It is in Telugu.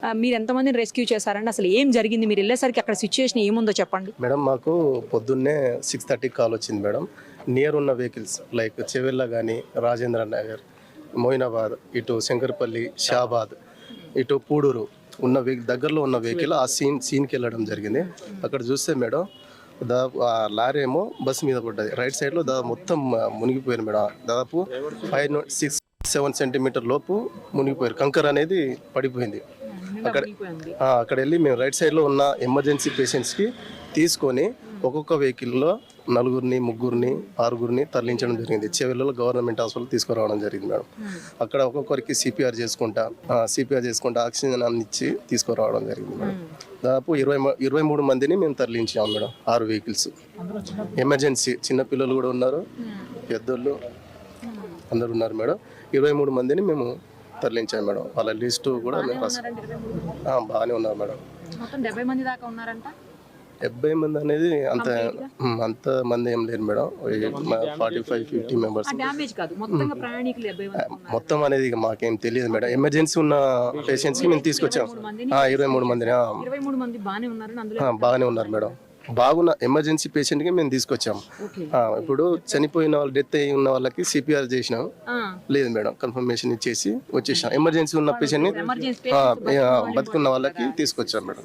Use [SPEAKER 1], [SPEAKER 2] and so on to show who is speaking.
[SPEAKER 1] మీరు ఎంతమందిని రెస్క్యూ చేశారండి? అసలు ఏం జరిగింది? మీరు వెళ్ళేసరికి అక్కడ సిచ్యుయేషన్ ఏముందో చెప్పండి.
[SPEAKER 2] మేడం మాకు పొద్దున్నే 6:30 కాల్ వచ్చింది మేడం. నియర్ ఉన్న వెహికల్స్ లైక్ చెవెళ్ళ కానీ, రాజేంద్ర నగర్, మోయినాబాద్, ఇటు శంకర్పల్లి, షాబాద్, ఇటు పూడూరు ఉన్న దగ్గరలో ఉన్న వెహికల్ ఆ సీన్కి వెళ్ళడం జరిగింది. అక్కడ చూస్తే మేడం ఆ లారీ ఏమో బస్సు మీద పడ్డది. రైట్ సైడ్లో మొత్తం మునిగిపోయారు మేడం. దాదాపు 5-6-7 సెంటీమీటర్ లోపు మునిగిపోయారు. కంకర్ అనేది పడిపోయింది. అక్కడ వెళ్ళి మేము రైట్ సైడ్లో ఉన్న ఎమర్జెన్సీ పేషెంట్స్కి తీసుకొని ఒక్కొక్క వెహికల్లో 4, 3, 6 తరలించడం జరిగింది. చెవెళ్ళలో గవర్నమెంట్ హాస్పిటల్ తీసుకురావడం జరిగింది మేడం. అక్కడ ఒక్కొక్కరికి సిపిఆర్ చేసుకుంటా ఆక్సిజన్ అందించి తీసుకురావడం జరిగింది మేడం. దాదాపు 23 మందిని మేము తరలించాము మేడం. 6 vehicles emergency. చిన్నపిల్లలు కూడా ఉన్నారు, పెద్దోళ్ళు అందరు ఉన్నారు మేడం. 23 మందిని మేము తరలించాము మేడం. వాళ్ళ లిస్టు కూడా బాగానే ఉన్నారు మేడం. 70 మంది అనేది అంత మంది ఏం లేరు మేడం. 45-50 మెంబర్స్ మొత్తం అనేది మాకేం తెలియదు మేడం. ఎమర్జెన్సీ ఉన్న పేషెంట్స్ కి మేము తీసుకొచ్చాము. 23 మందిని బాగానే ఉన్నారు మేడం. బాగున్న ఎమర్జెన్సీ పేషెంట్ కి మేము తీసుకొచ్చాము. ఇప్పుడు చనిపోయిన వాళ్ళు, డెత్ అయి ఉన్న వాళ్ళకి సిపిఆర్ చేసినాం. లేదు మేడం, కన్ఫర్మేషన్ ఇచ్చేసి వచ్చేసాం. ఎమర్జెన్సీ ఉన్న పేషెంట్ ని బతుకున్న వాళ్ళకి తీసుకొచ్చాం మేడం.